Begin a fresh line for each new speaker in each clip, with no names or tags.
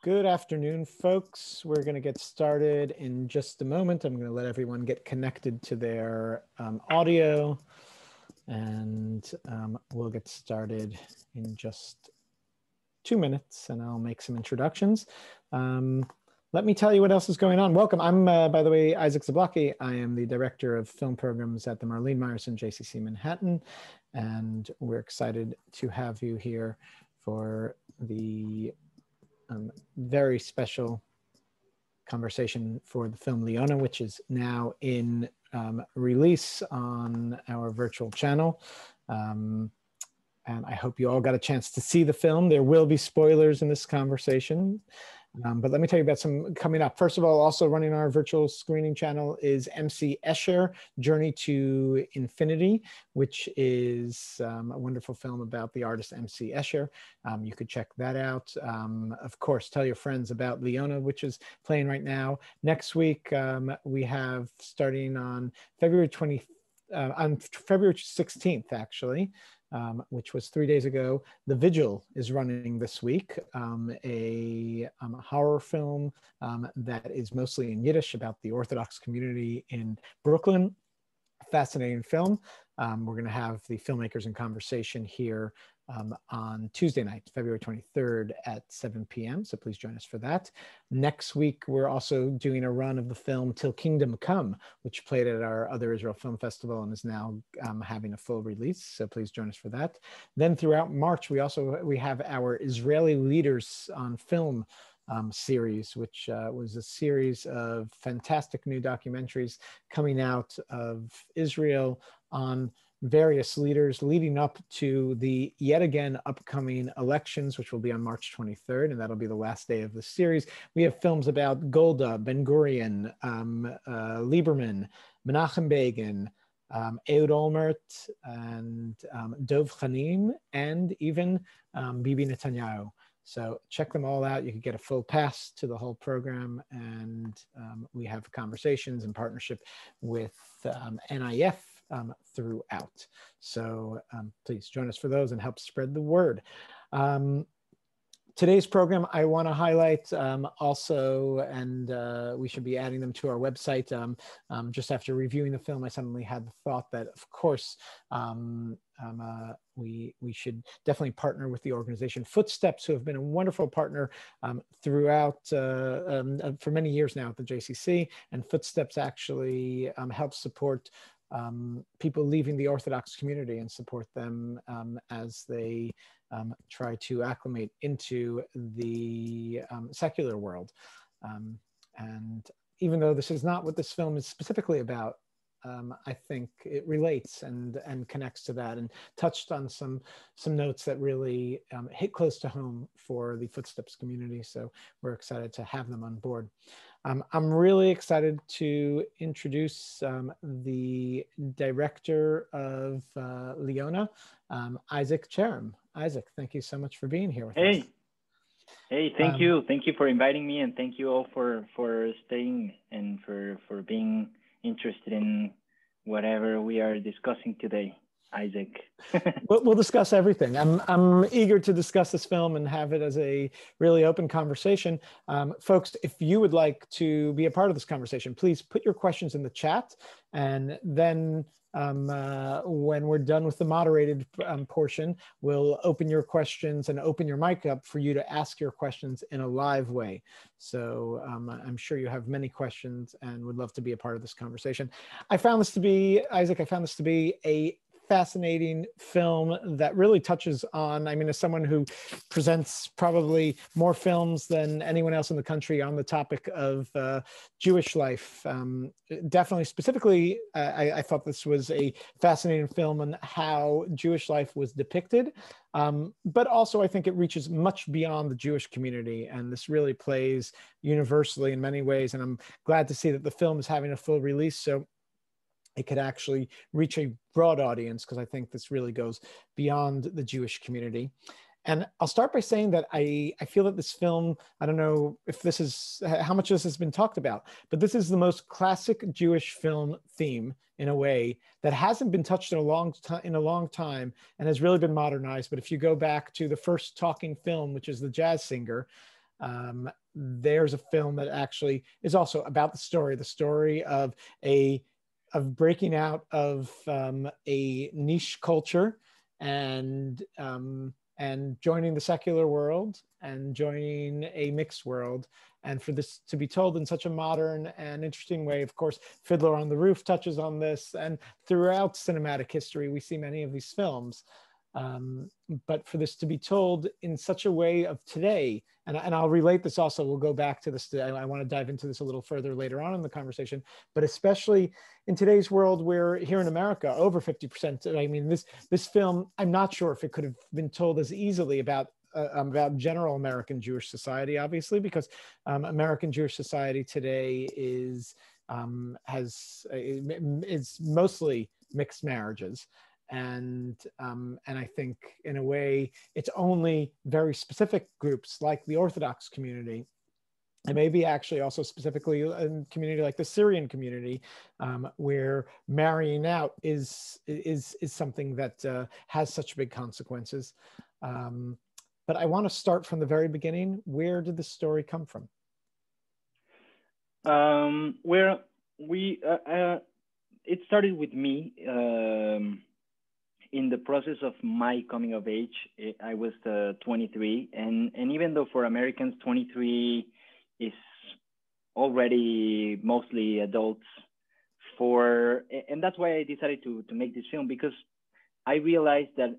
Good afternoon, folks. We're going to get started in just a moment. I'm going to let everyone get connected to their audio, and we'll get started in just 2 minutes, and I'll make some introductions. Let me tell you what else is going on. Welcome. I'm, by the way, Isaac Cherem. I am the Director of Film Programs at the Marlene Meyerson JCC Manhattan, and we're excited to have you here for the very special conversation for the film Leona, which is now in release on our virtual channel. And I hope you all got a chance to see the film. There will be spoilers in this conversation. But let me tell you about some coming up. First of all, also running our virtual screening channel is MC Escher, Journey to Infinity, which is a wonderful film about the artist MC Escher. You could check that out. Of course, tell your friends about Leona, which is playing right now. Next week, we have, starting on February 16th, actually, which was 3 days ago. The Vigil is running this week, a horror film that is mostly in Yiddish about the Orthodox community in Brooklyn. Fascinating film. We're going to have the filmmakers in conversation here on Tuesday night, February 23rd at 7 p.m. So please join us for that. Next week, we're also doing a run of the film Till Kingdom Come, which played at our Other Israel Film Festival and is now having a full release. So please join us for that. Then throughout March, we have our Israeli Leaders on Film series, which was a series of fantastic new documentaries coming out of Israel on various leaders leading up to the yet again upcoming elections, which will be on March 23rd, and that'll be the last day of the series. We have films about Golda, Ben-Gurion, Lieberman, Menachem Begin, Ehud Olmert, and Dov Chanim, and even Bibi Netanyahu. So check them all out. You can get a full pass to the whole program, and we have conversations in partnership with NIF throughout. So please join us for those and help spread the word. Today's program, I want to highlight also, and we should be adding them to our website. Just after reviewing the film, I suddenly had the thought that, of course, we should definitely partner with the organization Footsteps, who have been a wonderful partner throughout for many years now at the JCC. And Footsteps actually helps support people leaving the Orthodox community and support them as they try to acclimate into the secular world. And even though this is not what this film is specifically about, I think it relates and connects to that, and touched on some notes that really hit close to home for the Footsteps community. So we're excited to have them on board. I'm really excited to introduce the director of Leona, Isaac Cherem. Isaac, thank you so much for being here with us.
Hey, thank you. Thank you for inviting me, and thank you all for staying and for being interested in whatever we are discussing today, Isaac.
We'll discuss everything. I'm eager to discuss this film and have it as a really open conversation. Folks, if you would like to be a part of this conversation, please put your questions in the chat, and then when we're done with the moderated portion, we'll open your questions and open your mic up for you to ask your questions in a live way. So I'm sure you have many questions and would love to be a part of this conversation. Isaac, I found this to be a fascinating film that really touches on, as someone who presents probably more films than anyone else in the country on the topic of Jewish life. Definitely, specifically, I thought this was a fascinating film on how Jewish life was depicted. But also, I think it reaches much beyond the Jewish community, and this really plays universally in many ways. And I'm glad to see that the film is having a full release, so it could actually reach a broad audience, because I think this really goes beyond the Jewish community. And I'll start by saying that I feel that this film, I don't know if this is, how much this has been talked about, but this is the most classic Jewish film theme in a way that hasn't been touched in a long time and has really been modernized. But if you go back to the first talking film, which is The Jazz Singer, There's a film that actually is also about the story of breaking out of a niche culture and joining the secular world and joining a mixed world. And for this to be told in such a modern and interesting way, of course, Fiddler on the Roof touches on this, and throughout cinematic history, we see many of these films. But for this to be told in such a way of today, and I'll relate this also, we'll go back to this, I want to dive into this a little further later on in the conversation, but especially in today's world where here in America, over 50%, I mean, this film, I'm not sure if it could have been told as easily about general American Jewish society, obviously, because American Jewish society today is mostly mixed marriages. And I think in a way, it's only very specific groups like the Orthodox community, and maybe actually also specifically a community like the Syrian community, where marrying out is something that has such big consequences. But I want to start from the very beginning. Where did the story come from?
Where it started with me. In the process of my coming of age, I was 23, and even though for Americans 23 is already mostly adults, and that's why I decided to make this film, because I realized that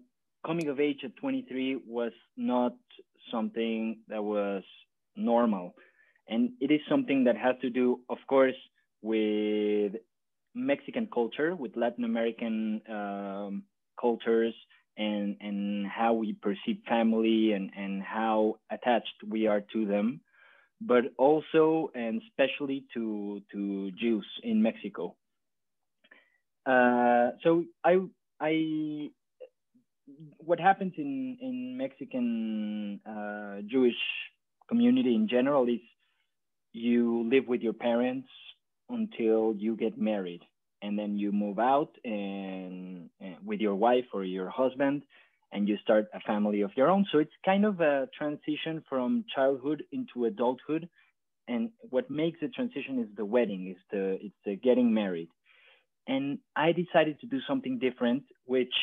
coming of age at 23 was not something that was normal, and it is something that has to do, of course, with Mexican culture, with Latin American cultures, and how we perceive family and how attached we are to them, but also and especially to Jews in Mexico. So what happens in Mexican Jewish community in general is you live with your parents until you get married. And then you move out and with your wife or your husband, and you start a family of your own. So it's kind of a transition from childhood into adulthood. And what makes the transition is the wedding, it's the getting married. And I decided to do something different, which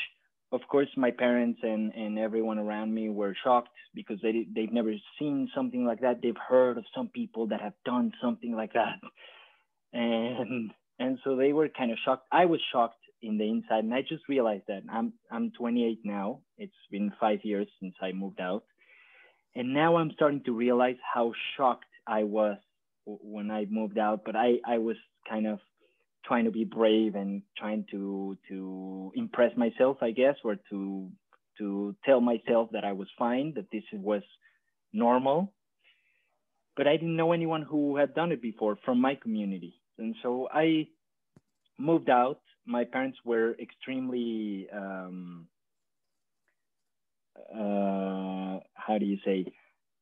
of course my parents and everyone around me were shocked, because they've never seen something like that. They've heard of some people that have done something like that. And so they were kind of shocked. I was shocked in the inside, and I just realized that I'm 28 now. It's been 5 years since I moved out. And now I'm starting to realize how shocked I was when I moved out. But I was kind of trying to be brave and trying to impress myself, I guess, or to tell myself that I was fine, that this was normal. But I didn't know anyone who had done it before from my community. And so I moved out. My parents were extremely, how do you say,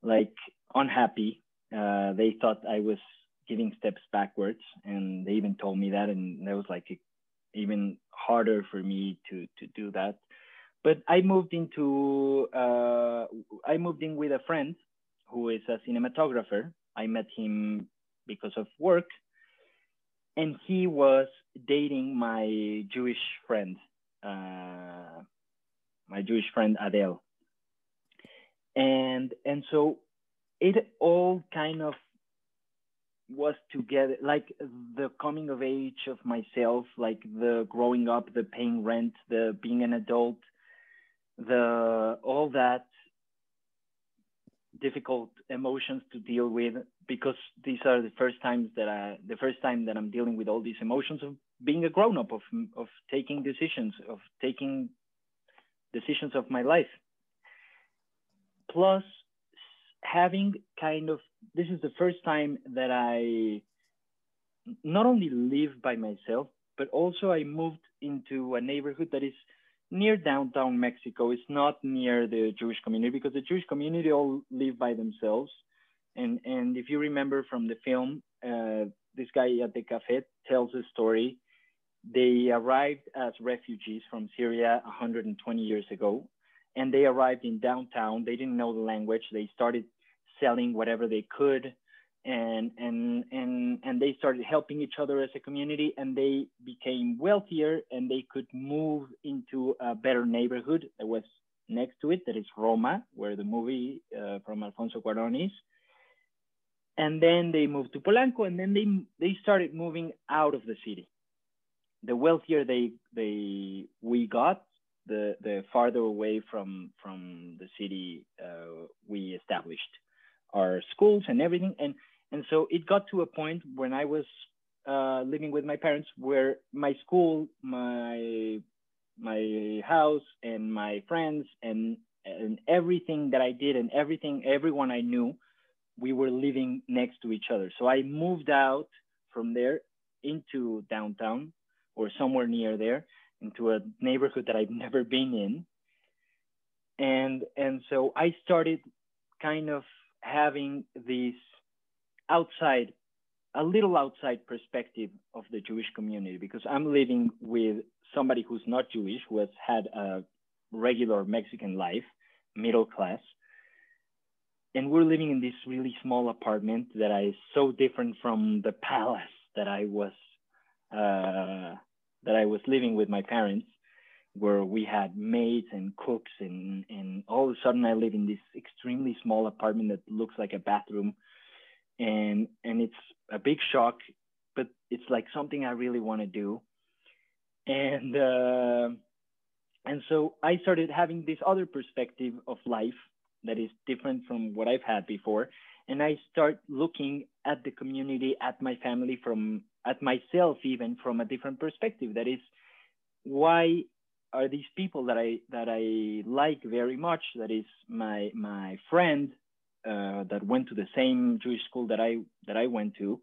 like unhappy. They thought I was giving steps backwards, and they even told me that, and that was like even harder for me to do that. But I moved in with a friend who is a cinematographer. I met him because of work. And he was dating my Jewish friend Adele. And so it all kind of was together, like the coming of age of myself, like the growing up, the paying rent, the being an adult, all that difficult emotions to deal with, because these are the first time that I'm dealing with all these emotions of being a grown-up, of taking decisions of my life. Plus having this is the first time that I not only live by myself, but also I moved into a neighborhood that is near downtown Mexico. It's not near the Jewish community, because the Jewish community all live by themselves. And if you remember from the film, this guy at the cafe tells a story. They arrived as refugees from Syria 120 years ago, and they arrived in downtown. They didn't know the language. They started selling whatever they could, and they started helping each other as a community, and they became wealthier, and they could move into a better neighborhood that was next to it, that is Roma, where the movie from Alfonso Cuarón is. And then they moved to Polanco, and then they started moving out of the city. The wealthier we got, the farther away from the city we established our schools and everything. And so it got to a point when I was living with my parents, where my school, my house, and my friends, and everything that I did, and everyone I knew, we were living next to each other. So I moved out from there into downtown, or somewhere near there, into a neighborhood that I've never been in. And so I started kind of having this a little outside perspective of the Jewish community, because I'm living with somebody who's not Jewish, who has had a regular Mexican life, middle class. And we're living in this really small apartment that is so different from the palace that I was living with my parents, where we had maids and cooks, and all of a sudden I live in this extremely small apartment that looks like a bathroom, and it's a big shock, but it's like something I really want to do. And so I started having this other perspective of life that is different from what I've had before. And I start looking at the community, at my family, at myself, even from a different perspective. That is, why are these people that I like very much, that is my friend that went to the same Jewish school that I went to,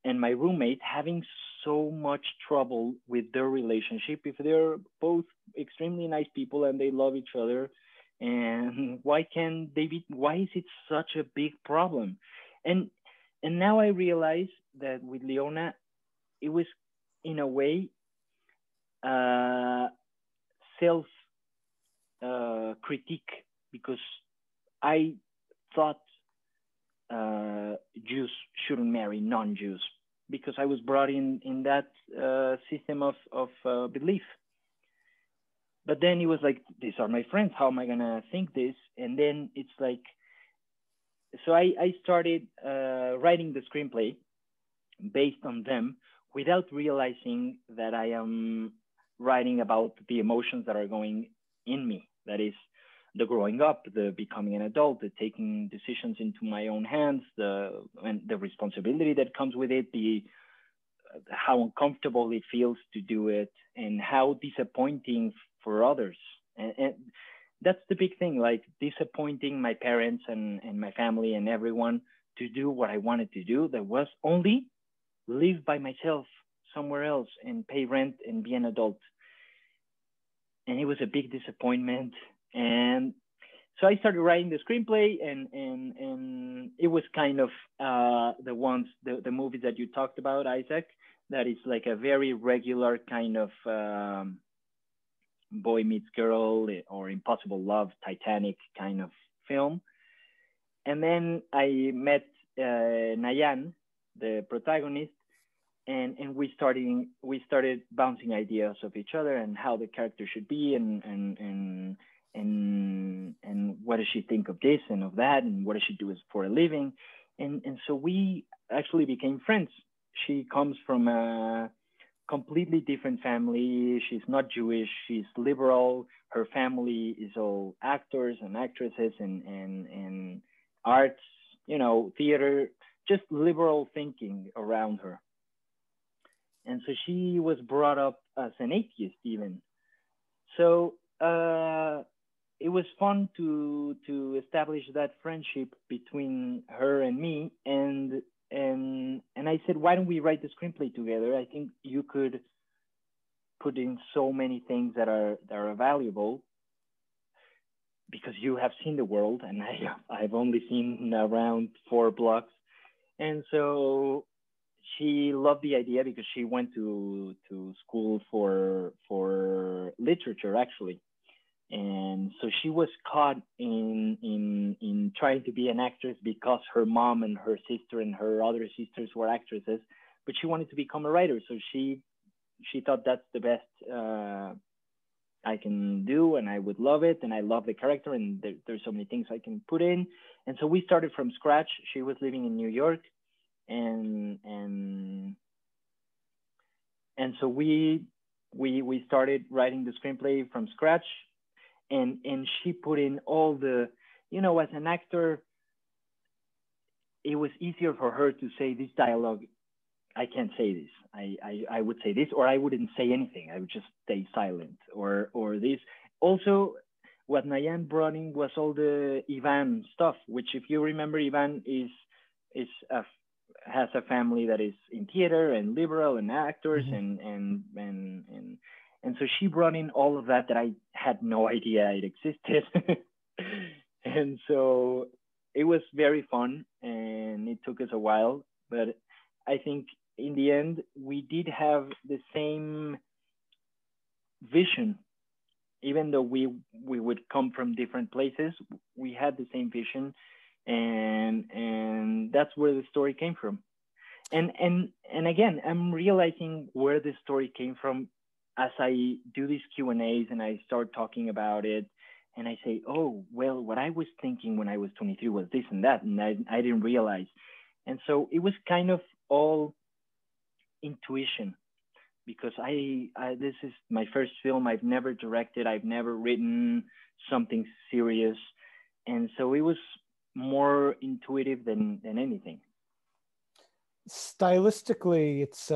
and my roommate, having so much trouble with their relationship, if they're both extremely nice people and they love each other? And why is it such a big problem? And now I realize that with Leona, it was in a way self critique, because I thought Jews shouldn't marry non-Jews, because I was brought in that system of belief. But then it was like, these are my friends, how am I gonna think this? And then it's like, so I started writing the screenplay based on them, without realizing that I am writing about the emotions that are going in me. That is, the growing up, the becoming an adult, the taking decisions into my own hands, and the responsibility that comes with it, how uncomfortable it feels to do it, and how disappointing for others. And that's the big thing, like disappointing my parents and my family and everyone to do what I wanted to do, that was only live by myself somewhere else and pay rent and be an adult. And it was a big disappointment. And so I started writing the screenplay, and it was kind of the movies that you talked about, Isaac, that is like a very regular kind of boy meets girl or Impossible Love, Titanic kind of film. And then I met Nayan, the protagonist, and we started bouncing ideas of each other and how the character should be, and what does she think of this and of that, and what does she do for a living, and so we actually became friends. She comes from a completely different family. She's not Jewish. She's liberal. Her family is all actors and actresses and arts, theater, just liberal thinking around her. And so she was brought up as an atheist even. So it was fun to establish that friendship between her and me. And I said, why don't we write the screenplay together? I think you could put in so many things that are valuable, because you have seen the world and I've only seen around 4 blocks. And so she loved the idea, because she went to school for literature, actually. And so she was caught in trying to be an actress because her mom and her sister and her other sisters were actresses, but she wanted to become a writer. So she thought that's the best I can do, and I would love it, and I love the character, and there's so many things I can put in. And so we started from scratch. She was living in New York, and so we started writing the screenplay from scratch, and she put in all the, you know, as an actor, it was easier for her to say this dialogue. I can't say this. I would say this, or I wouldn't say anything. I would just stay silent, or this. Also, what Nayan brought in was all the Ivan stuff, which, if you remember, Ivan has a family that is in theater and liberal and actors, and so she brought in all of that I had no idea it existed. And so it was very fun, and it took us a while, but I think in the end we did have the same vision. Even though we would come from different places, we had the same vision, and that's where the story came from. And again, I'm realizing where the story came from as I do these Q&As and I start talking about it, and I say, oh, well, what I was thinking when I was 23 was this and that, and I didn't realize. And so it was kind of all intuition, because this is my first film. I've never directed, I've never written something serious. And so it was more intuitive than anything.
Stylistically, it's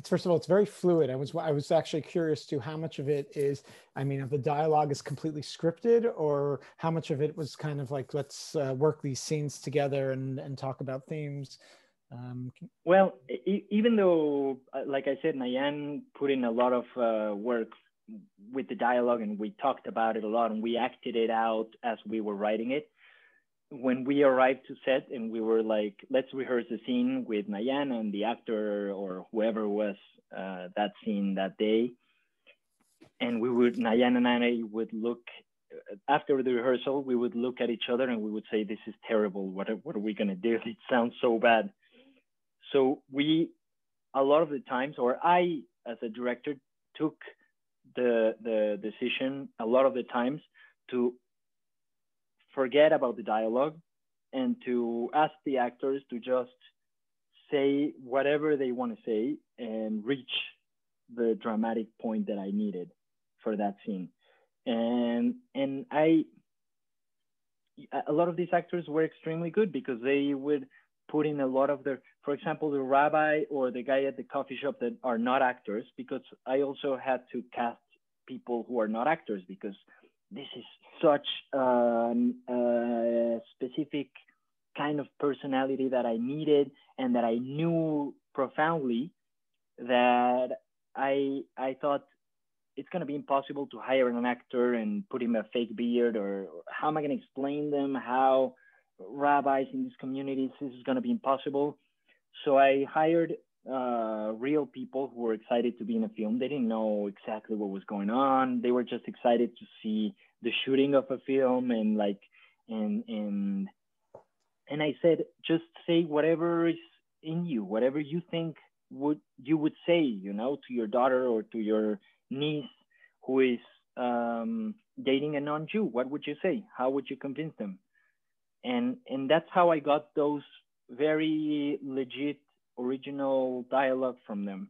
first of all, it's very fluid. I was actually curious to how much of it is, I mean, if the dialogue is completely scripted, or how much of it was kind of like, let's work these scenes together and talk about themes.
Well, even though, like I said, Nayan put in a lot of work with the dialogue, and we talked about it a lot, and we acted it out as we were writing it. When we arrived to set and we were like, let's rehearse the scene with Nayan and the actor or whoever was that scene that day. And Nayan and I would look, after the rehearsal, we would look at each other and we would say, this is terrible. What are we going to do? It sounds so bad. So a lot of the times, or I, as a director, took the decision a lot of the times to forget about the dialogue and to ask the actors to just say whatever they want to say and reach the dramatic point that I needed for that scene. And a lot of these actors were extremely good, because they would put in a lot of their, for example, the rabbi or the guy at the coffee shop that are not actors, because I also had to cast people who are not actors, because this is such a specific kind of personality that I needed and that I knew profoundly, that I thought it's going to be impossible to hire an actor and put him a fake beard, or how am I going to explain them how rabbis in these communities, this is going to be impossible. So I hired real people who were excited to be in a film. They didn't know exactly what was going on. They were just excited to see the shooting of a film, and like, and I said, just say whatever is in you, whatever you think you would say, you know, to your daughter or to your niece who is dating a non-Jew. What would you say? How would you convince them? And that's how I got those very legit original dialogue from them.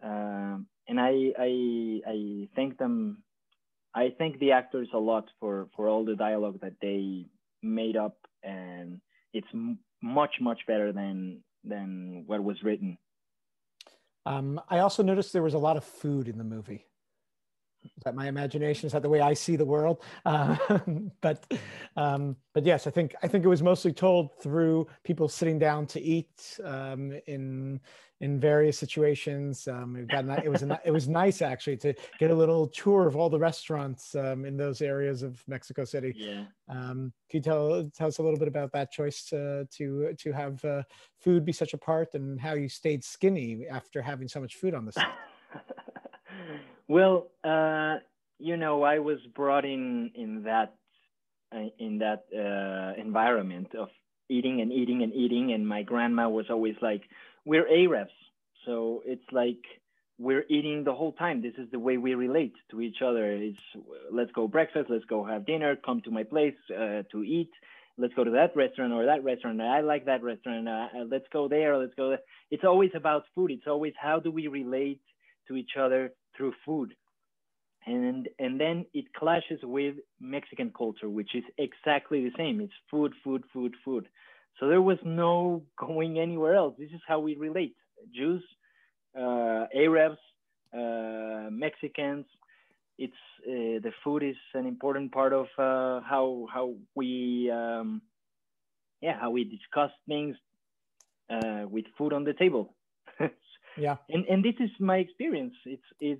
And I thank them. I thank the actors a lot for all the dialogue that they made up, and it's much better than what was written.
I also noticed there was a lot of food in the movie. Is that my imagination? Is that the way I see the world? But yes, I think it was mostly told through people sitting down to eat in various situations. It was nice actually to get a little tour of all the restaurants in those areas of Mexico City.
Yeah.
Can you tell us a little bit about that choice to have food be such a part, and how you stayed skinny after having so much food on the set?
Well, you know, I was brought in that environment of eating and eating and eating, and my grandma was always like, "We're Arabs, so it's like we're eating the whole time. This is the way we relate to each other. It's let's go breakfast, let's go have dinner, come to my place to eat. Let's go to that restaurant or that restaurant. I like that restaurant. Let's go there. Let's go there." It's always about food. It's always how do we relate to each other through food. And then it clashes with Mexican culture, which is exactly the same. It's food, food, food, food. So there was no going anywhere else. This is how we relate. Jews, Arabs, Mexicans. It's the food is an important part of how we how we discuss things with food on the table.
Yeah.
And this is my experience. This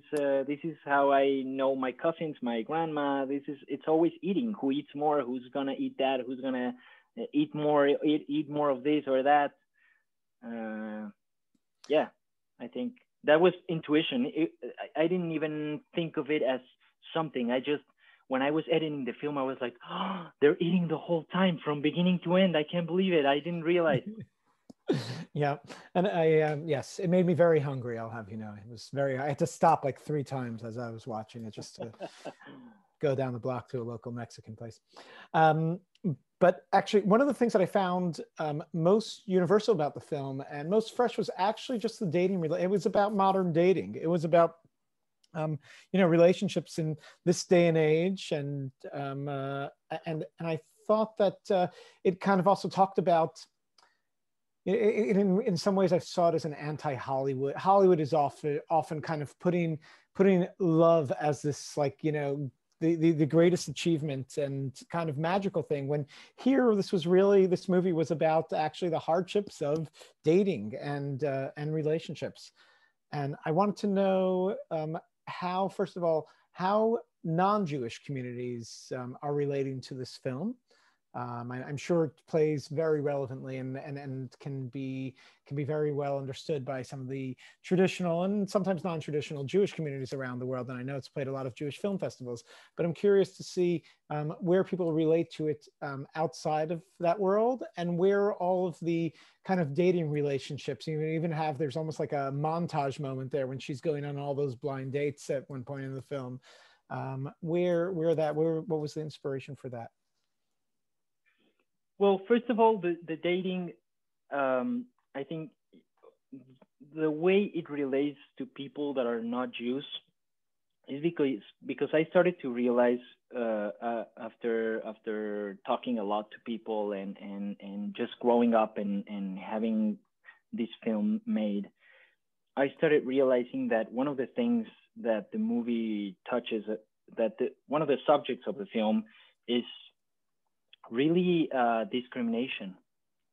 is how I know my cousins, my grandma. It's always eating. Who eats more? Who's gonna eat that? Who's gonna eat more? Eat more of this or that? Yeah, I think that was intuition. I didn't even think of it as something. When I was editing the film, I was like, oh, they're eating the whole time from beginning to end. I can't believe it. I didn't realize.
Yeah, and yes, it made me very hungry. I'll have you know, I had to stop like 3 times as I was watching it just to go down the block to a local Mexican place. But actually, one of the things that I found most universal about the film and most fresh was actually just the dating. It was about modern dating. It was about relationships in this day and age, and I thought that it kind of also talked about. In some ways, I saw it as an anti-Hollywood. Hollywood is often kind of putting love as this, like, the greatest achievement and kind of magical thing. When here, this movie was about actually the hardships of dating and relationships. And I wanted to know how, first of all, how non-Jewish communities are relating to this film. I'm sure it plays very relevantly and can be very well understood by some of the traditional and sometimes non-traditional Jewish communities around the world. And I know it's played a lot of Jewish film festivals, but I'm curious to see where people relate to it outside of that world, and where all of the kind of dating relationships, you even have, there's almost like a montage moment there when she's going on all those blind dates at one point in the film. What was the inspiration for that?
Well, first of all, the dating, I think the way it relates to people that are not Jews is because I started to realize after talking a lot to people and just growing up and having this film made, I started realizing that one of the things that the movie touches, one of the subjects of the film is really discrimination.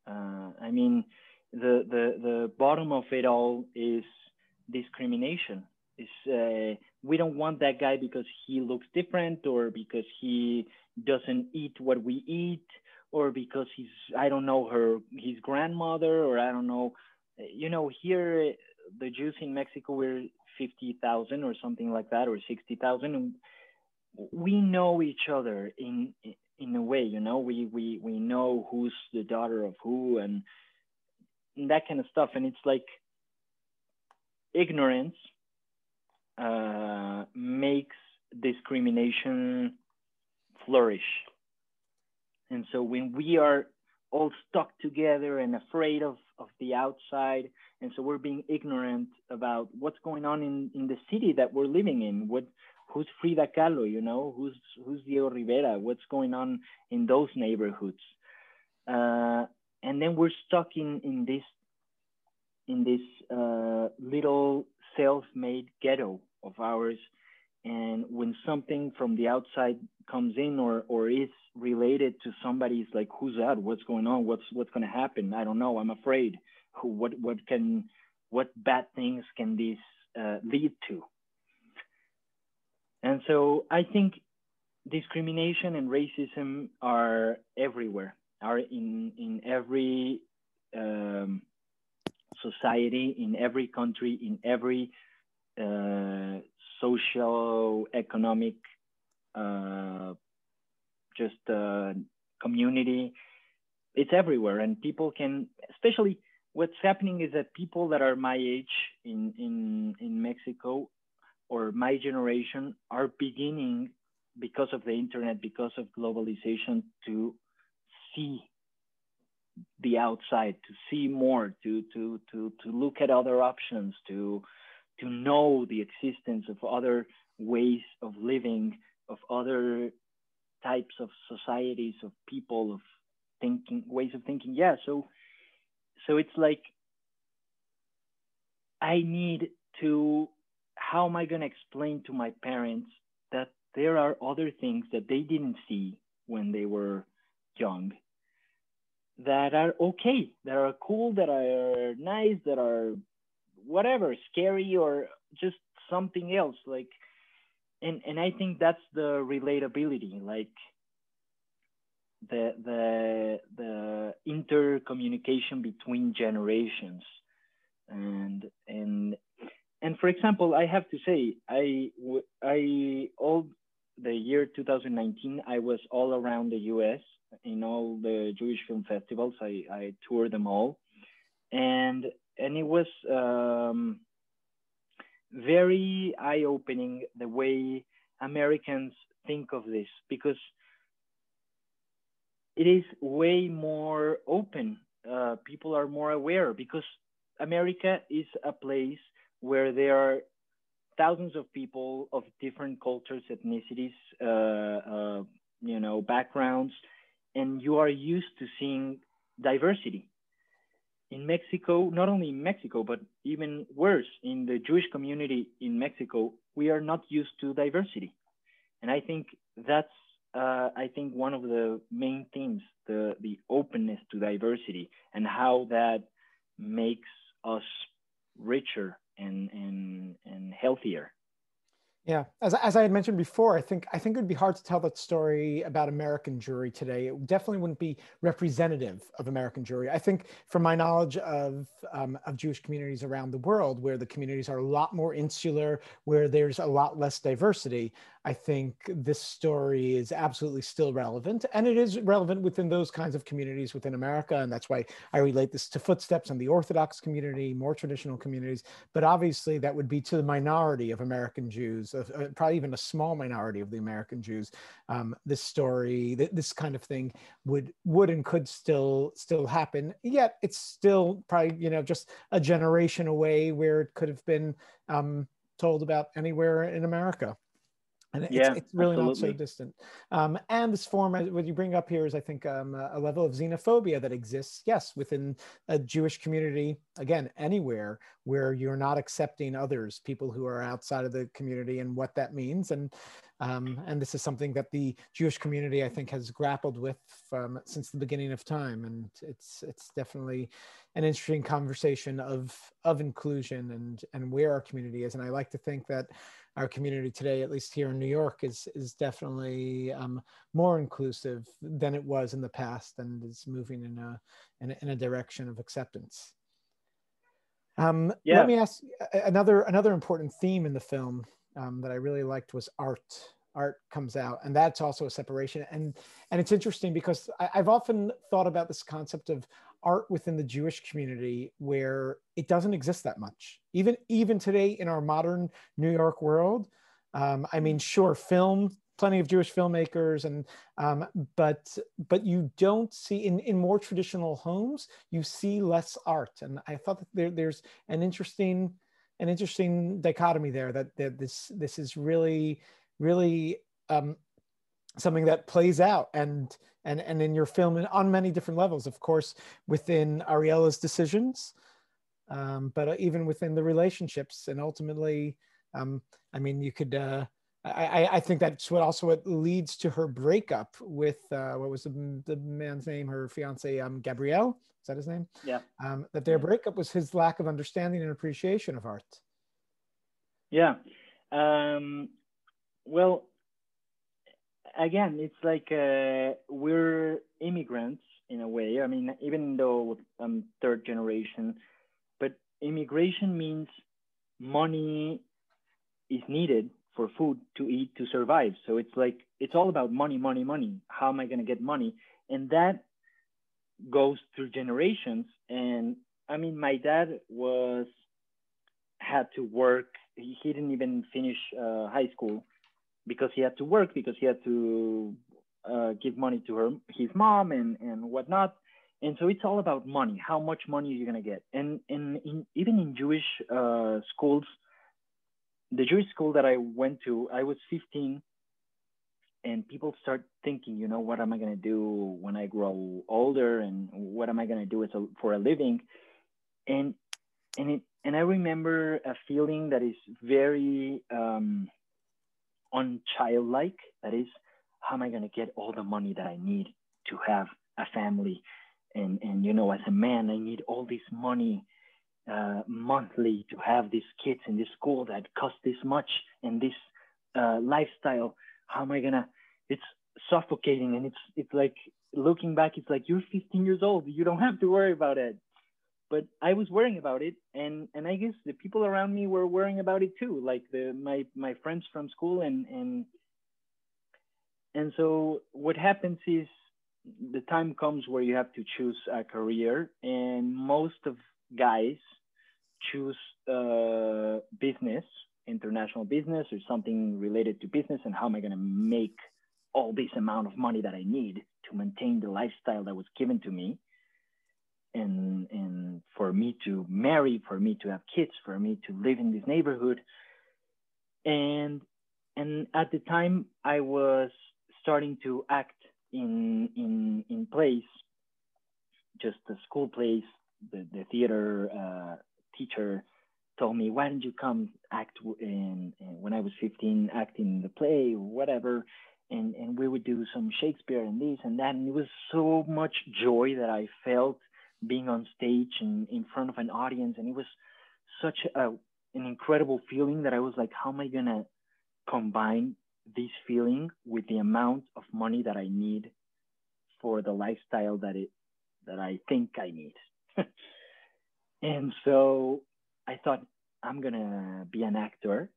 I mean, the bottom of it all is discrimination. We don't want that guy because he looks different, or because he doesn't eat what we eat, or because I don't know, his grandmother, or I don't know. Here, the Jews in Mexico, we're 50,000 or something like that, or 60,000. And we know each other in a way, we know who's the daughter of who and that kind of stuff. And it's like ignorance makes discrimination flourish. And so when we are all stuck together and afraid of the outside, and so we're being ignorant about what's going on in the city that we're living in, who's Frida Kahlo, who's Diego Rivera, what's going on in those neighborhoods. And then we're stuck in this little self-made ghetto of ours. And when something from the outside comes in or is related to somebody, it's like, who's that? What's going on? What's going to happen? I don't know. I'm afraid. What bad things can this lead to? And so I think discrimination and racism are everywhere, are in every society, in every country, in every socio-economic just community. It's everywhere, and people can, especially what's happening is that people that are my age in Mexico or my generation are beginning, because of the internet, because of globalization, to see the outside, to see more, to look at other options, to know the existence of other ways of living, of other types of societies, of people, of thinking, ways of thinking. Yeah, so it's like I need to, how am I going to explain to my parents that there are other things that they didn't see when they were young, that are okay, that are cool, that are nice, that are whatever, scary, or just something else, like, and I think that's the relatability, like the intercommunication between generations. And for example, I have to say, all the year 2019, I was all around the US in all the Jewish film festivals. I toured them all, and it was very eye-opening the way Americans think of this, because it is way more open. People are more aware, because America is a place where there are thousands of people of different cultures, ethnicities, backgrounds, and you are used to seeing diversity. In Mexico, not only in Mexico, but even worse, in the Jewish community in Mexico, we are not used to diversity. And I think that's, one of the main themes, the openness to diversity, and how that makes us richer and healthier.
Yeah, as I had mentioned before, I think it would be hard to tell that story about American Jewry today. It definitely wouldn't be representative of American Jewry. I think, from my knowledge of Jewish communities around the world, where the communities are a lot more insular, where there's a lot less diversity, I think this story is absolutely still relevant, and it is relevant within those kinds of communities within America, and that's why I relate this to Footsteps and the Orthodox community, more traditional communities. But obviously, that would be to the minority of American Jews, probably even a small minority of the American Jews. This story, this kind of thing, would and could still happen. Yet it's still probably just a generation away where it could have been told about anywhere in America. And it's really not so distant. And this form, what you bring up here is, I think, a level of xenophobia that exists, yes, within a Jewish community, again, anywhere where you're not accepting others, people who are outside of the community, and what that means. And this is something that the Jewish community, I think, has grappled with since the beginning of time. And it's definitely an interesting conversation of inclusion and where our community is. And I like to think that our community today, at least here in New York, is definitely more inclusive than it was in the past, and is moving in a direction of acceptance. Let me ask another important theme in the film that I really liked was art. Art comes out, and that's also a separation. And it's interesting because I've often thought about this concept of art within the Jewish community, where it doesn't exist that much. Even today in our modern New York world, I mean, sure, plenty of Jewish filmmakers, and but you don't see in more traditional homes, you see less art. And I thought that there's an interesting dichotomy there, that this is really something that plays out and in your film on many different levels, of course, within Ariela's decisions, but even within the relationships. And ultimately, I mean, you could, I think that's what leads to her breakup with, what was the man's name, her fiance, Gabriel, is that his name?
Yeah.
That their breakup was his lack of understanding and appreciation of art.
Yeah. Well, again, it's like we're immigrants in a way. I mean, even though I'm third generation, but immigration means money is needed for food to eat, to survive. So it's like, it's all about money, money, money. How am I going to get money? And that goes through generations. And I mean, my dad had to work. He didn't even finish high school because he had to work, because he had to give money to his mom and whatnot. And so it's all about money. How much money are you going to get? And even in Jewish schools, the Jewish school that I went to, I was 15, and people start thinking, you know, what am I going to do when I grow older, and what am I going to do for a living? And I remember a feeling that is very unchildlike. That is, how am I going to get all the money that I need to have a family? And you know, as a man, I need all this money monthly to have these kids in this school that cost this much, and this lifestyle. How am I gonna? It's suffocating, and it's like, looking back, it's like, you're 15 years old. You don't have to worry about it. But I was worrying about it, and I guess the people around me were worrying about it too, like my friends from school, and so what happens is, the time comes where you have to choose a career, and most of guys choose business, international business, or something related to business. And how am I going to make all this amount of money that I need to maintain the lifestyle that was given to me, and for me to marry, for me to have kids, for me to live in this neighborhood. And at the time, I was starting to act in plays, just the school plays. The theater teacher told me, why don't you come act when I was 15, act in the play or whatever. And we would do some Shakespeare and this and that. And it was so much joy that I felt being on stage and in front of an audience. And it was such an incredible feeling that I was like, how am I going to combine this feeling with the amount of money that I need for the lifestyle that I think I need? And so I thought, I'm going to be an actor.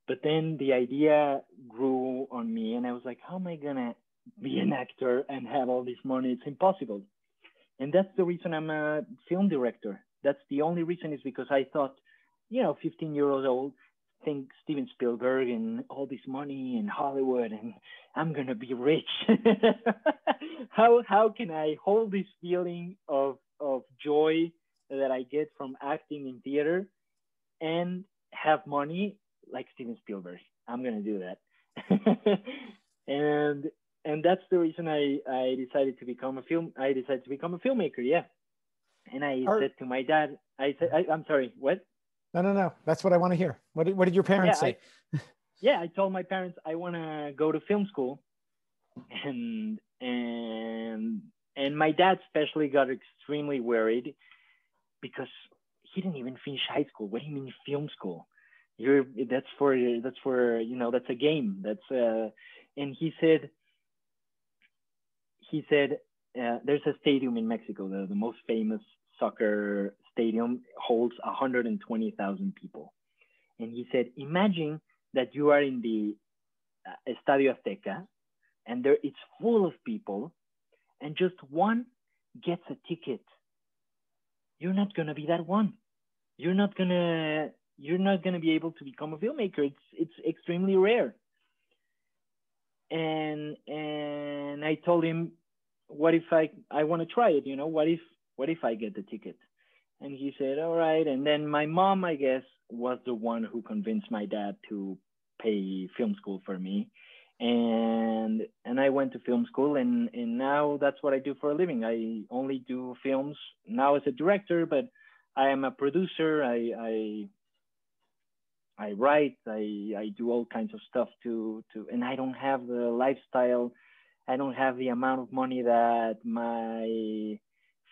But then the idea grew on me, and I was like, how am I going to be an actor and have all this money? It's impossible. And that's the reason I'm a film director. That's the only reason, is because I thought, 15 years old, think Steven Spielberg and all this money in Hollywood, and I'm going to be rich. How can I hold this feeling of joy that I get from acting in theater and have money like Steven Spielberg? I'm going to do that. and that's the reason I decided to become a filmmaker. Yeah. And I said to my dad, I'm sorry, what?
No. That's what I want to hear. What did your parents say?
I told my parents I want to go to film school, and my dad especially got extremely worried, because he didn't even finish high school. What do you mean film school? That's for that's a game. And he said there's a stadium in Mexico, the most famous soccer stadium, holds 120,000 people. And he said, imagine that you are in the Estadio Azteca, and it's full of people, and just one gets a ticket. You're not gonna be that one. You're not gonna be able to become a filmmaker. It's extremely rare. And I told him, what if I want to try it? What if I get the ticket? And he said, all right. And then my mom, I guess, was the one who convinced my dad to pay film school for me. And I went to film school, and now that's what I do for a living. I only do films now as a director, but I am a producer. I write, I do all kinds of stuff and I don't have the lifestyle. I don't have the amount of money that my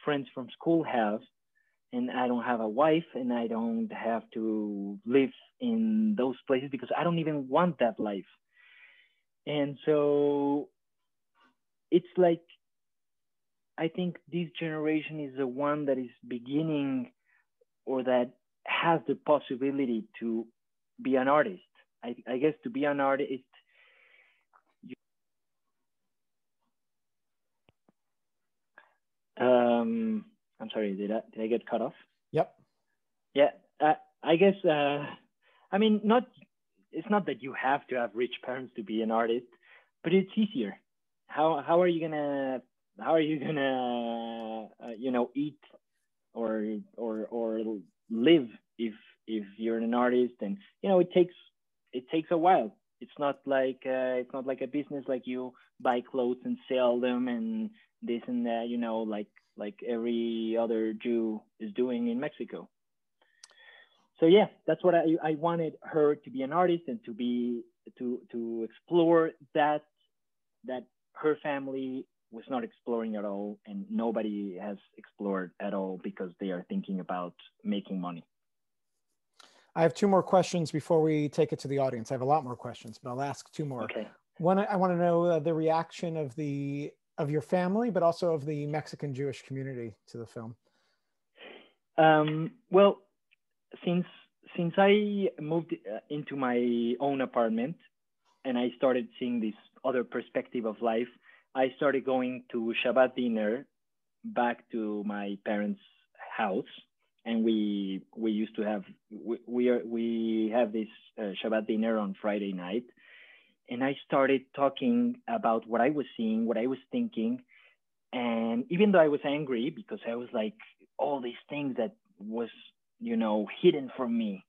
friends from school have. And I don't have a wife, and I don't have to live in those places, because I don't even want that life. And so it's like, I think this generation is the one that is beginning, or that has the possibility to be an artist. I guess to be an artist, you, I'm sorry, did I get cut off?
Yep.
Yeah, I guess. I mean, not. It's not that you have to have rich parents to be an artist, but it's easier. How are you gonna eat or live if you're an artist? And it takes a while. It's not like a business, like you buy clothes and sell them and this and that, like every other Jew is doing in Mexico. So yeah, that's what I wanted her to be an artist and to explore that her family was not exploring at all, and nobody has explored at all because they are thinking about making money.
I have two more questions before we take it to the audience. I have a lot more questions, but I'll ask two more.
Okay.
One, I want to know the reaction of your family, but also of the Mexican Jewish community to the film.
Well, since I moved into my own apartment and I started seeing this other perspective of life, I started going to Shabbat dinner back to my parents' house, and we used to have we have this Shabbat dinner on Friday night, and I started talking about what I was seeing, what I was thinking, and even though I was angry because I was like all these things that was hidden from me,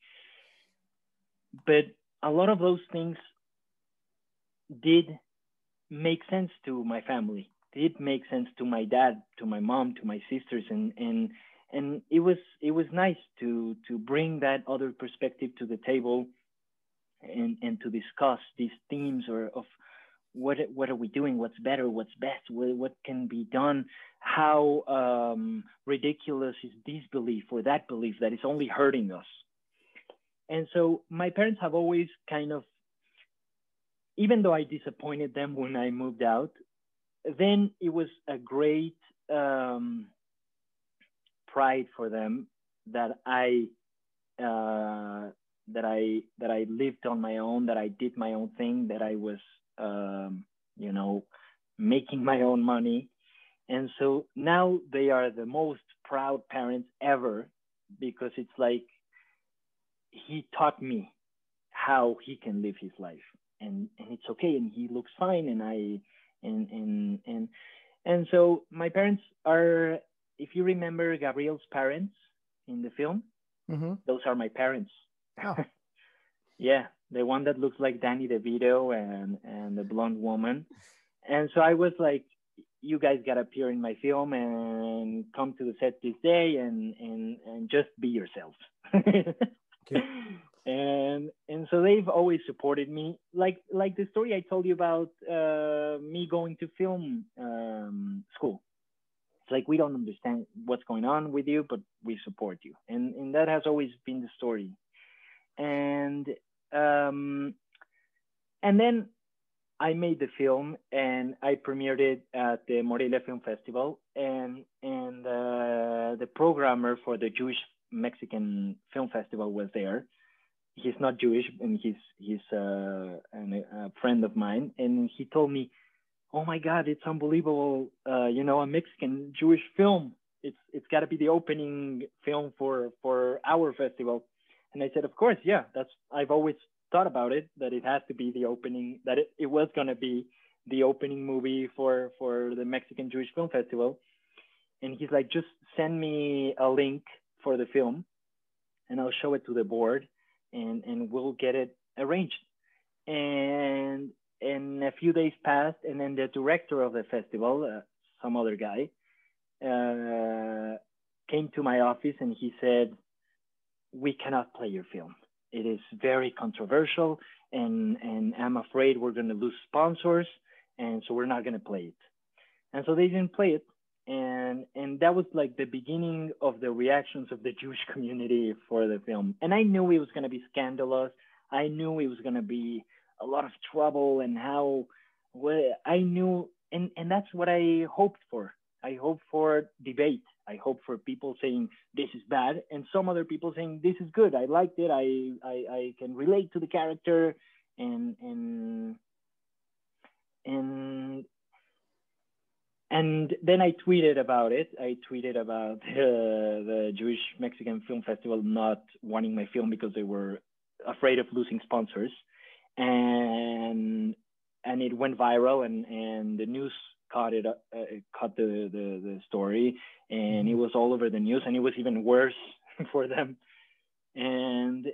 but a lot of those things did make sense to my family. Did make sense to my dad, to my mom, to my sisters, and it was nice to bring that other perspective to the table and to discuss these themes of what are we doing, what's better, what's best, what can be done, how ridiculous is this belief or that belief that is only hurting us. And so my parents have always kind of, even though I disappointed them when I moved out, then it was a great pride for them that I lived on my own, that I did my own thing, that I was making my own money. And so now they are the most proud parents ever, because it's like he taught me how he can live his life, and it's okay, and he looks fine, and so my parents are, if you remember Gabriel's parents in the film, those are my parents.
Oh.
Yeah, the one that looks like Danny DeVito and the blonde woman. And so I was like, you guys gotta appear in my film and come to the set this day and just be yourselves. Okay. And so they've always supported me, like the story I told you about me going to film school. It's like, we don't understand what's going on with you, but we support you, and that has always been the story. And then I made the film and I premiered it at the Morelia Film Festival, and the programmer for the Jewish Mexican Film Festival was there. He's not Jewish, and he's a friend of mine, and he told me, "Oh my God, it's unbelievable! A Mexican Jewish film. It's got to be the opening film for our festival." And I said, "Of course, yeah. I've always thought about it, that it has to be the opening, that it was gonna be the opening movie for the Mexican Jewish Film Festival." And he's like, "Just send me a link for the film, and I'll show it to the board, and we'll get it arranged." And a few days passed, and then the director of the festival, some other guy, came to my office, and he said, "We cannot play your film. It is very controversial, and I'm afraid we're going to lose sponsors, and so we're not going to play it." And so they didn't play it, and that was like the beginning of the reactions of the Jewish community for the film. And I knew it was going to be scandalous. I knew it was going to be a lot of trouble, and I knew, and that's what I hoped for. I hoped for debate. I hope for people saying this is bad, and some other people saying this is good. I liked it. I can relate to the character, and then I tweeted about it. I tweeted about the Jewish Mexican Film Festival not wanting my film because they were afraid of losing sponsors, and it went viral, and the news caught it, caught the story, and it was all over the news, and it was even worse for them. And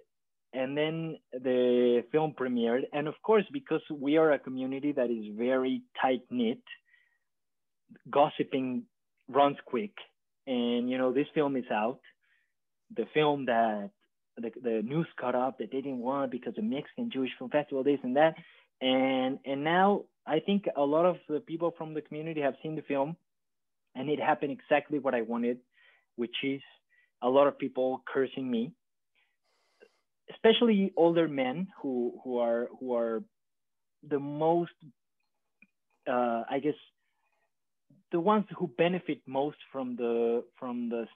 then the film premiered, and of course, because we are a community that is very tight knit, gossiping runs quick. And this film is out, the film that the news caught up that they didn't want because the Mexican Jewish Film Festival, this and that, and now I think a lot of the people from the community have seen the film, and it happened exactly what I wanted, which is a lot of people cursing me, especially older men who are the most, I guess, the ones who benefit most from the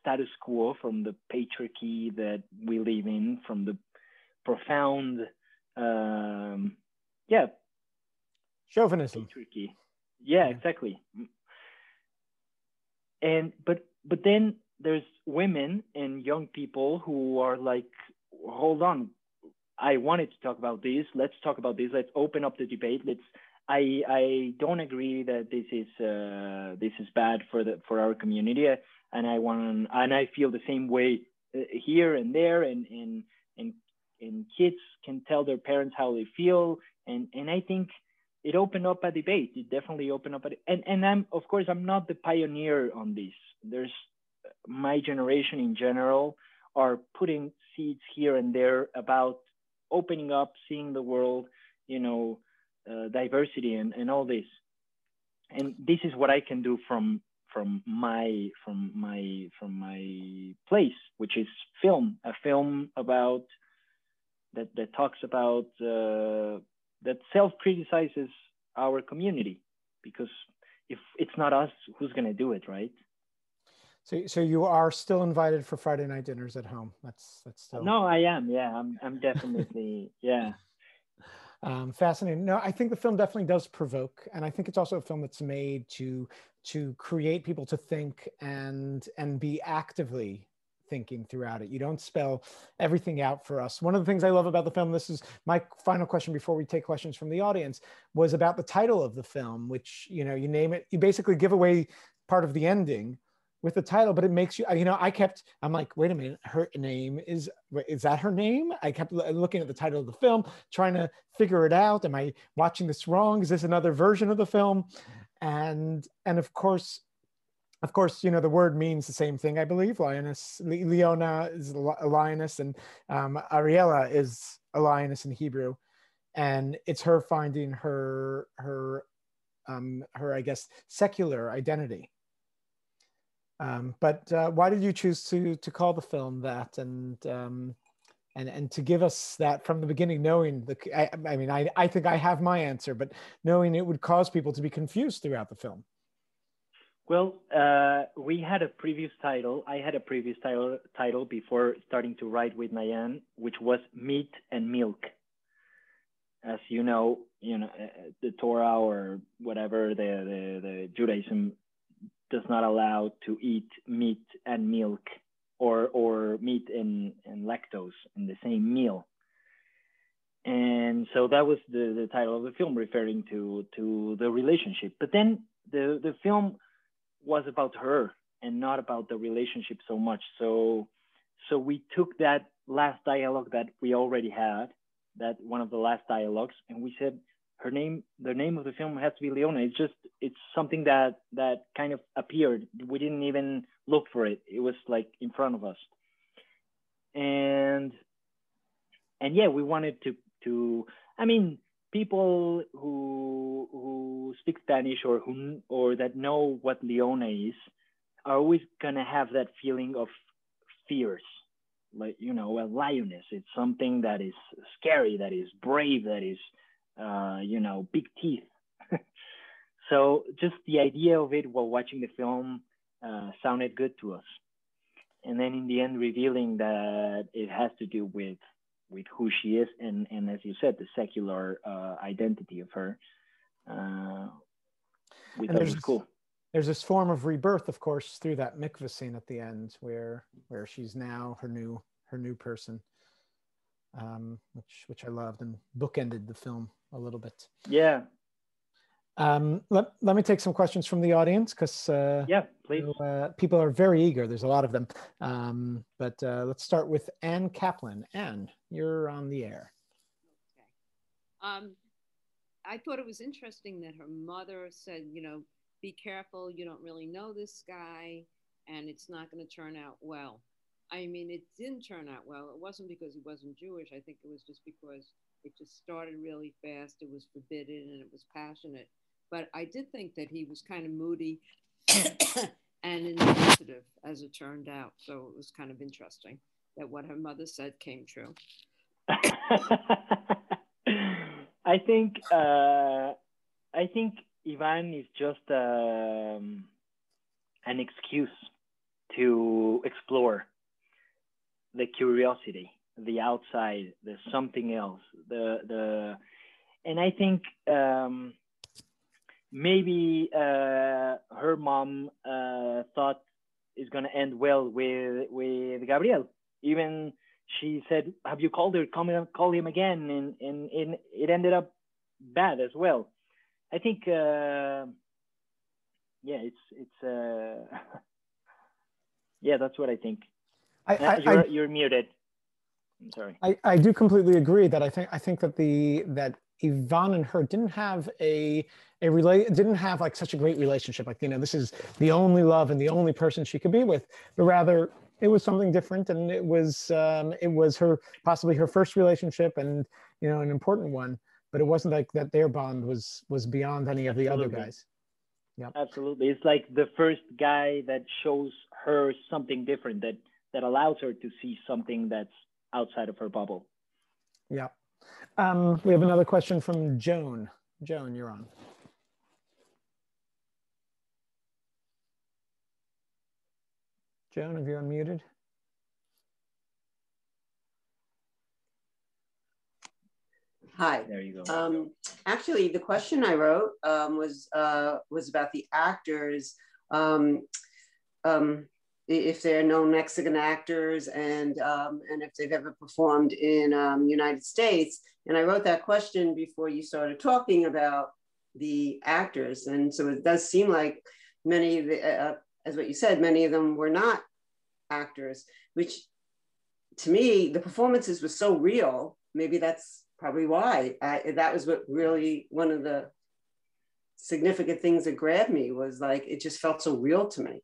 status quo, from the patriarchy that we live in, from the profound,
chauvinism.
Patriarchy. Yeah, exactly. And but then there's women and young people who are like, hold on, I wanted to talk about this. Let's talk about this. Let's open up the debate. I don't agree that this is bad for our community, and I feel the same way here and there, and kids can tell their parents how they feel, and I think it opened up a debate. It definitely opened up and I'm not the pioneer on this. There's my generation in general are putting seeds here and there about opening up, seeing the world, diversity and all this. And this is what I can do from my place, which is a film about that talks about that self-criticizes our community, because if it's not us, who's going to do it, right?
So you are still invited for Friday night dinners at home. That's still.
No, I am. Yeah, I'm definitely. Yeah.
Fascinating. No, I think the film definitely does provoke, and I think it's also a film that's made to create people to think and be actively thinking throughout it. You don't spell everything out for us. One of the things I love about the film, this is my final question before we take questions from the audience, was about the title of the film, which, you name it, you basically give away part of the ending with the title, but it makes you, I'm like, wait a minute, her name is that her name? I kept looking at the title of the film, trying to figure it out. Am I watching this wrong? Is this another version of the film? And of course, the word means the same thing, I believe. Leona is a lioness, and Ariella is a lioness in Hebrew. And it's her finding her I guess, secular identity. But why did you choose to call the film that, and to give us that from the beginning, knowing I think I have my answer, but knowing it would cause people to be confused throughout the film?
Well, we had a previous title. I had a previous title before starting to write with Nayan, which was Meat and Milk. As you know, the Torah or whatever, the Judaism does not allow to eat meat and milk, or meat and lactose in the same meal. And so that was the title of the film, referring to the relationship. But then the film was about her and not about the relationship so much. So we took that last dialogue that we already had, that one of the last dialogues, and we said the name of the film has to be Leona. It's something that kind of appeared. We didn't even look for it. It was like in front of us. And yeah, we wanted to people who speak Spanish or that know what Leona is are always gonna have that feeling of fierce, like, a lioness. It's something that is scary, that is brave, that is, big teeth. So just the idea of it while watching the film, sounded good to us. And then in the end, revealing that it has to do with who she is, and as you said, the secular identity of her. We thought it was cool.
There's this form of rebirth, of course, through that mikveh scene at the end, where she's now her new person, which I loved and bookended the film a little bit.
Yeah.
Let me take some questions from the audience, because
yeah, please.
People are very eager. There's a lot of them. But let's start with Ann Kaplan. Ann, you're on the air.
Okay. I thought it was interesting that her mother said, you know, be careful, you don't really know this guy, and it's not going to turn out well. I mean, it didn't turn out well. It wasn't because he wasn't Jewish. I think it was just because it just started really fast. It was forbidden and it was passionate. But I did think that he was kind of moody and insensitive, as it turned out. So it was kind of interesting that what her mother said came true.
I think Ivan is just an excuse to explore the curiosity, the outside, the something else, and I think maybe her mom thought it's gonna end well with Gabriel. Even she said, "Have you called her? Call him again," and it ended up bad as well. I think, yeah, it's yeah, that's what I think. You're muted. I'm sorry.
I do completely agree that I think that that Ivan and her didn't have didn't have like such a great relationship. Like, you know, this is the only love and the only person she could be with, but rather it was something different, and it was her, possibly her first relationship, and, you know, an important one. But it wasn't like that their bond was beyond any of the other guys. Yeah,
absolutely. It's like the first guy that shows her something different, that allows her to see something that's outside of her bubble.
Yeah. We have another question from Joan. Joan, you're on. Joan, have you unmuted?
Hi.
There you go.
Actually, the question I wrote was about the actors, if they're known Mexican actors, and if they've ever performed in United States. And I wrote that question before you started talking about the actors, and so it does seem like many of the, as what you said, many of them were not actors, which to me the performances were so real. Maybe that's probably why. That was what really, one of the significant things that grabbed me, was like, it just felt so real to me.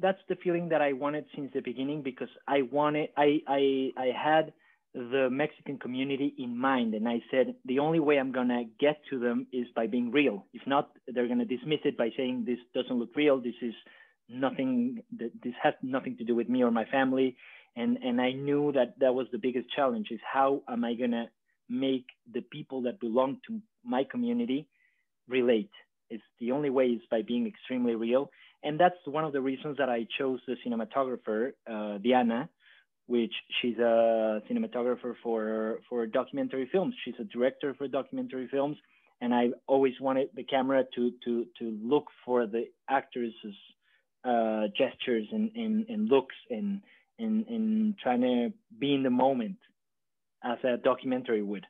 That's the feeling that I wanted since the beginning, because I had the Mexican community in mind, and I said, the only way I'm gonna get to them is by being real. If not, they're gonna dismiss it by saying, this doesn't look real, this is nothing, this has nothing to do with me or my family. And I knew that was the biggest challenge, is how am I gonna make the people that belong to my community relate? It's the only way is by being extremely real. And that's one of the reasons that I chose the cinematographer, Diana, which she's a cinematographer for documentary films. She's a director for documentary films. And I always wanted the camera to look for the actors' gestures and looks, and trying to be in the moment as a documentary would.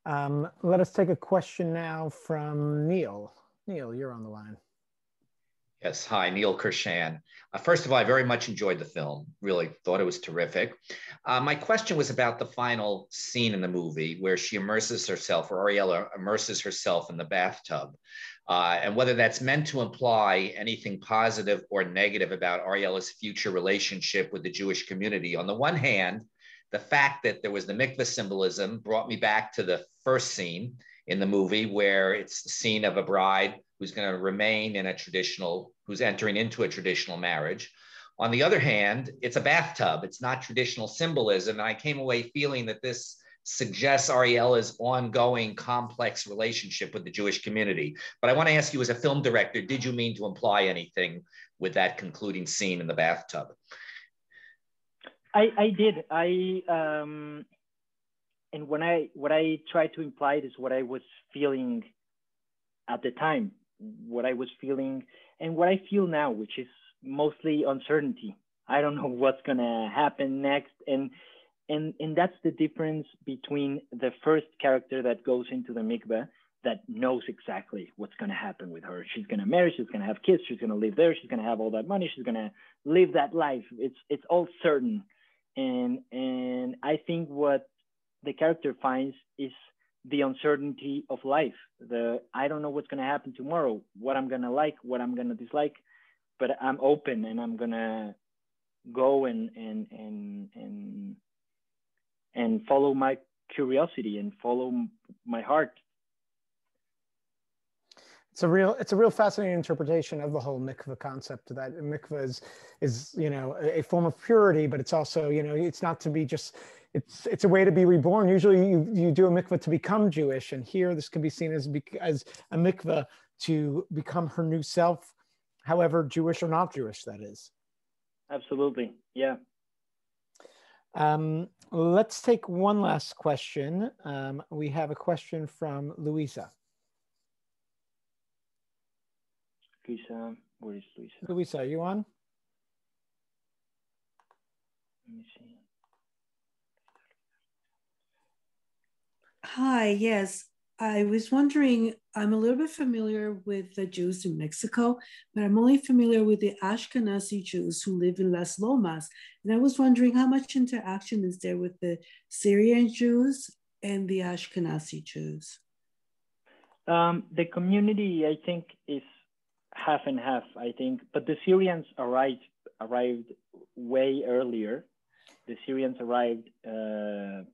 Let us take a question now from Neil. Neil, you're on the line.
Yes, hi, Neil Kirshan. First of all, I very much enjoyed the film. Really thought it was terrific. My question was about the final scene in the movie where she immerses herself, or Ariella immerses herself in the bathtub, and whether that's meant to imply anything positive or negative about Ariella's future relationship with the Jewish community. On the one hand, the fact that there was the mikveh symbolism brought me back to the first scene in the movie, where it's the scene of a bride who's going to remain in a traditional, who's entering into a traditional marriage. On the other hand, it's a bathtub. It's not traditional symbolism. And I came away feeling that this suggests Ariela's ongoing complex relationship with the Jewish community. But I want to ask you, as a film director, did you mean to imply anything with that concluding scene in the bathtub?
I did. And what I tried to imply is what I was feeling at the time, what I was feeling and what I feel now, which is mostly uncertainty. I don't know what's gonna happen next. And that's the difference between the first character that goes into the mikveh that knows exactly what's gonna happen with her. She's gonna marry, she's gonna have kids, she's gonna live there, she's gonna have all that money, she's gonna live that life. It's all certain. And I think what the character finds is the uncertainty of life. I don't know what's gonna happen tomorrow, what I'm gonna like, what I'm gonna dislike, but I'm open and I'm gonna go and follow my curiosity and follow my heart.
It's a real fascinating interpretation of the whole mikveh concept. That mikveh is a form of purity, but it's also it's not to be just. It's a way to be reborn. Usually you do a mikveh to become Jewish, and here this can be seen as a mikveh to become her new self, however Jewish or not Jewish that is.
Absolutely, yeah.
Let's take one last question. We have a question from Luisa.
Luisa, where is Luisa?
Luisa, are you on?
Let me see.
Hi, yes. I was wondering, I'm a little bit familiar with the Jews in Mexico, but I'm only familiar with the Ashkenazi Jews who live in Las Lomas. And I was wondering how much interaction is there with the Syrian Jews and the Ashkenazi Jews?
The community, I think, is half and half, I think, but the Syrians arrived way earlier. The Syrians arrived in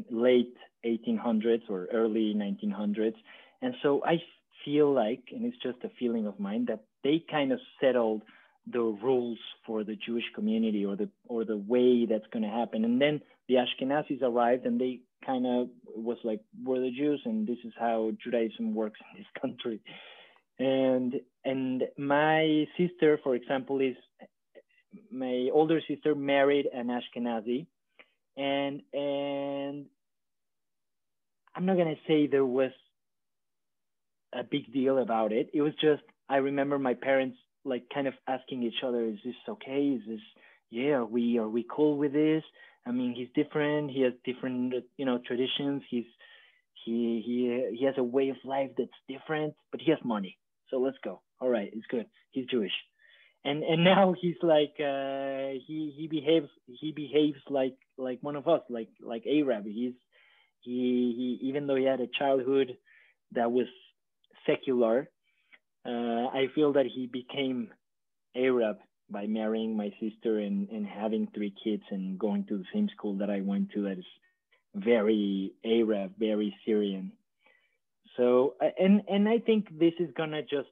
late 1800s or early 1900s. And so I feel like, and it's just a feeling of mine, that they kind of settled the rules for the Jewish community or the way that's going to happen. And then the Ashkenazis arrived and they kind of was like, we're the Jews and this is how Judaism works in this country. And my sister, for example, my older sister married an Ashkenazi, and I'm not gonna say there was a big deal about it. It was just, I remember my parents like kind of asking each other, is this okay? Is this, yeah, are we cool with this? I mean, he's different, he has different, traditions. He has a way of life that's different, but he has money. So let's go. All right, it's good. He's Jewish. And now he's like, he behaves like one of us, like Arab. He even though he had a childhood that was secular, I feel that he became Arab by marrying my sister and having 3 kids and going to the same school that I went to that is very Arab, very Syrian. So, and I think this is gonna just,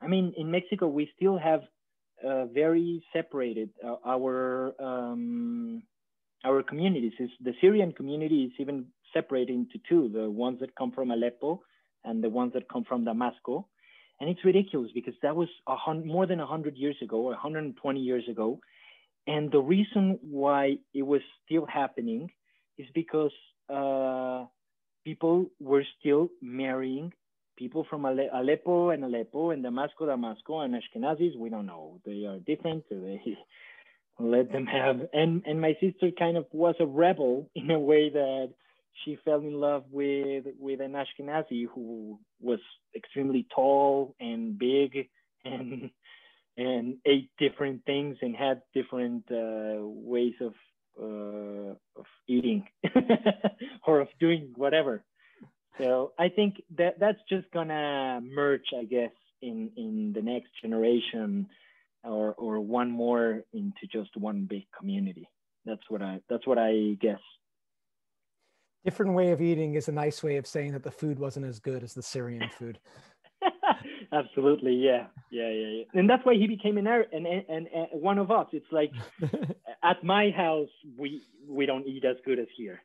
I mean, in Mexico, we still have very separated our communities. The Syrian community is even separated into 2, the ones that come from Aleppo and the ones that come from Damascus. And it's ridiculous because that was more than 100 years ago, or 120 years ago. And the reason why it was still happening is because people were still marrying people from Aleppo and Damascus, and Ashkenazis. We don't know. They are different. So they let them have. And my sister kind of was a rebel in a way that she fell in love with an Ashkenazi who was extremely tall and big and ate different things and had different ways of eating or of doing whatever. So I think that's just gonna merge, I guess, in the next generation, or one more into just one big community. That's what I guess.
Different way of eating is a nice way of saying that the food wasn't as good as the Syrian food.
Absolutely, yeah. And that's why he became an one of us. It's like at my house we don't eat as good as here.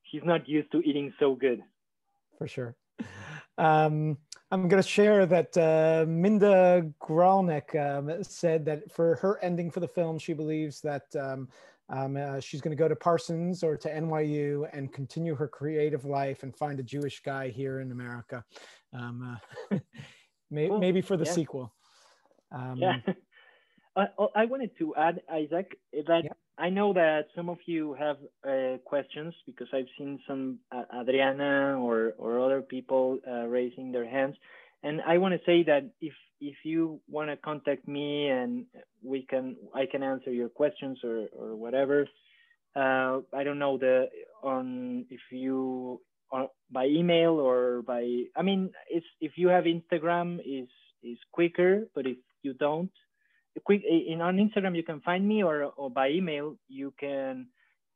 He's not used to eating so good.
For sure. I'm going to share that Minda Gralnick said that for her ending for the film, she believes that she's going to go to Parsons or to NYU and continue her creative life and find a Jewish guy here in America. Maybe for the sequel.
Yeah. I wanted to add, Isaac, that I know that some of you have questions, because I've seen some Adriana or other people raising their hands. And I want to say that if you want to contact me and I can answer your questions or whatever. I don't know if you are by email or by, I mean, if you have Instagram is quicker, but if you don't, on Instagram you can find me, or by email you can.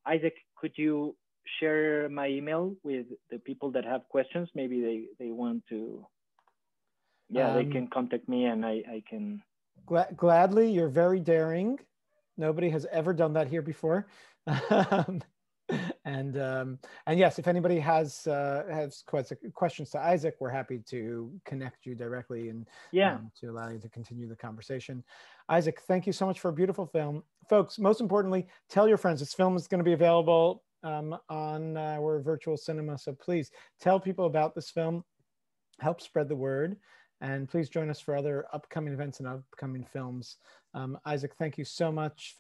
Isaac, could you share my email with the people that have questions? Maybe they want to. Yeah, they can contact me and I can.
Gladly, you're very daring. Nobody has ever done that here before. And yes, if anybody has questions to Isaac, we're happy to connect you directly and to allow you to continue the conversation. Isaac, thank you so much for a beautiful film. Folks, most importantly, tell your friends. This film is going to be available on our virtual cinema. So please tell people about this film, help spread the word, and please join us for other upcoming events and upcoming films. Isaac, thank you so much.